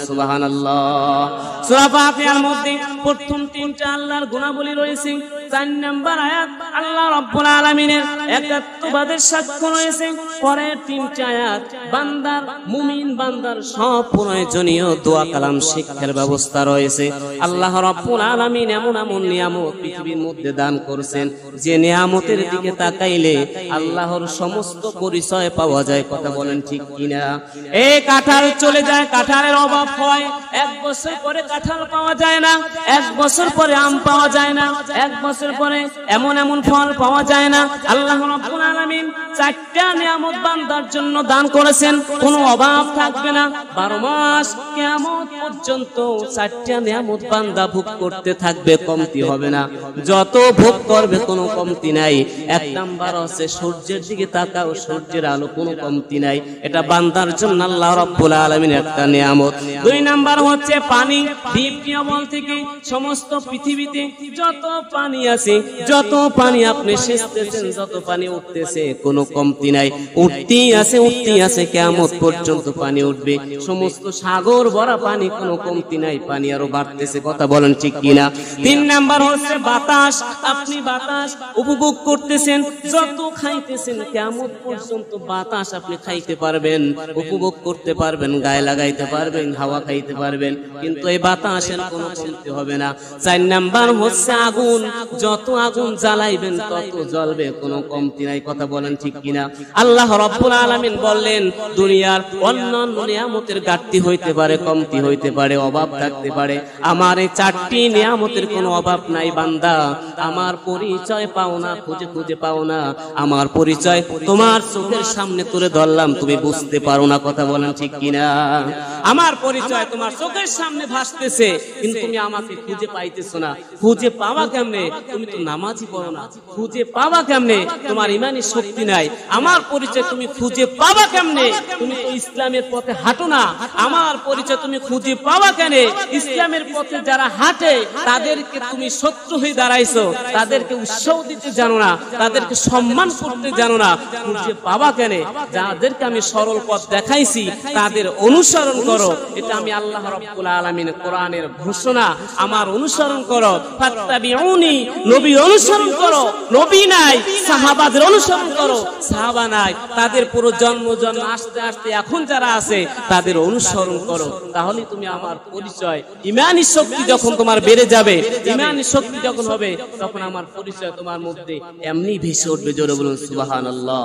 সুবহানাল্লাহ। সূরা ফাতিহার মধ্যে প্রথম তিনটা আল্লাহর গুণাবলী রয়েছে। 4 নাম্বার আয়াত আল্লাহ রাব্বুল আলামিনের একাত্মবাদের সাক্ষ্য রয়েছে। পরের তিনটা আয়াত বান্দার মুমিন বান্দার সব প্রয়োজনীয় দোয়া কালাম শিক্ষার ব্যবস্থা রয়েছে। আল্লাহ রাব্বুল আলামিন এমন এমন নিয়ামত পৃথিবীর মধ্যে দান করেছেন যে নিয়ামতের দিকে তাকাইলে আল্লাহর সমস্ত পরিচয় পাওয়া যায়। কথা বলেন ঠিক কিনা? এই কাঁঠাল চলে যায়, কাঁঠালের অভাব হয়, 1 বছর পরে কাঁঠাল পাওয়া যায় না, 1 বছর পরে আম পাওয়া যায় না, 1 বছর পরে এমন এমন ফল পাওয়া যায় না। আল্লাহ রাব্বুল আলামিন 4টা নিয়ামত বান্দার জন্য দান করেছেন, কোনো অভাব থাকবে না। 12 মাস কিয়ামত পর্যন্ত 4টা নিয়ামত বান্দা ভোগ করতে থাকবে, কমতি হবে না। যত ভোগ করবে কোনো কমতি নাই। 1 নাম্বার হচ্ছে সূর্যের দিকে তাকাও, সূর্যের আলো কোনো কমতি নাই। এটা বান্দার জন্য আল্লাহ রাব্বুল আলামিনের একটা নিয়ামত। 2 নাম্বার হচ্ছে পানি। বিপ্রিয়বল থেকে সমস্ত পৃথিবীতে যত পানি আছে, যত পানি আপনি সেচতেছেন, যত পানি উঠতেছে কোনো কমতি নাই। উঠতেই আছে, কিয়ামত পর্যন্ত পানি উঠবে। সমস্ত সাগর ভরা পানি, কোনো কমতি নাই, পানি আরো বাড়তেছে। কথা বলেন ঠিক কিনা? 3 নাম্বার হচ্ছে বাতাস। আপনি বাতাস উপভোগ করতেছেন, যত খাইতেছেন কিয়ামত পর্যন্ত বাতাস আপনি খাইতে পারবেন, উপভোগ করতে পারবেন, গায়ে লাগাইতে পারবেন, হাওয়া খাইতে পারবেন, কিন্তু এই বাতাসের কোনো কমতি হবে না। 4 নাম্বার হচ্ছে আগুন। যত আগুন জ্বালাইবেন তত জ্বলবে, কোনো কমতি নাই। কথা বলেন ঠিক কিনা? আল্লাহ রাব্বুল আলামিন বললেন দুনিয়ার অন্যান্য নিয়ামতের ঘাটতি হইতে পারে, কমতি হইতে পারে, অভাব থাকতে পারে, আমার এই 4টি নিয়ামতের কোনো অভাব নাই। বান্দা আমার পরিচয় পাও না, খুঁজে খুঁজে পাও না। আমার পরিচয় তোমার চোখের সামনে তুলে ধরলাম, তুমি বুঝতে পারো না। কথা বলেন ঠিক কিনা? আমার পরিচয় তোমার চোখের সামনে ভাসতেছে, কিন্তু তুমি আমাকে খুঁজে পাইতেছো না। খুঁজে পাওয়া কেমনে? তুমি তো নামাজই পড়ো না। খুঁজে পাওয়া কেমনে? তোমার ইমানি শক্তি নাই। আমার পরিচয় তুমি খুঁজে পাওয়া কেমনে? তুমি তো ইসলামের পথে হাঁটো না। আমার পরিচয় তুমি খুঁজে পাওয়া কেন? ইসলামের পথে যারা হাঁটে তাদেরকে তুমি শত্রু হয়ে দাঁড়াইছো, তাদেরকে উৎসাহ দিতে জানো না, তাদেরকে সম্মান করতে জানো না। খুঁজে পাওয়া কেন? যাদেরকে আমি সরল পথ দেখাইছি তাদের অনুসরণ করো। এটা আমি আল্লাহ রাব্বুল আলামিন কোরআনের ঘোষণা। আমার অনুসরণ করো, ফাত্তাবিউনি, নবী অনুসরণ করো। নবী নাই, সাহাবাদের অনুসরণ করো। সাহাবা নাই, তাদের পুরো জন্ম আস্তে আস্তে এখন যারা আছে তাদের অনুসরণ করো। তাহলে তুমি আমার পরিচয়, ইমানি শক্তি যখন তোমার বেড়ে যাবে, ইমানি শক্তি যখন হবে, তখন আমার পরিচয় তোমার মধ্যে এমনি ভেসে উঠবে। জোরে বলুন সুবহানাল্লাহ।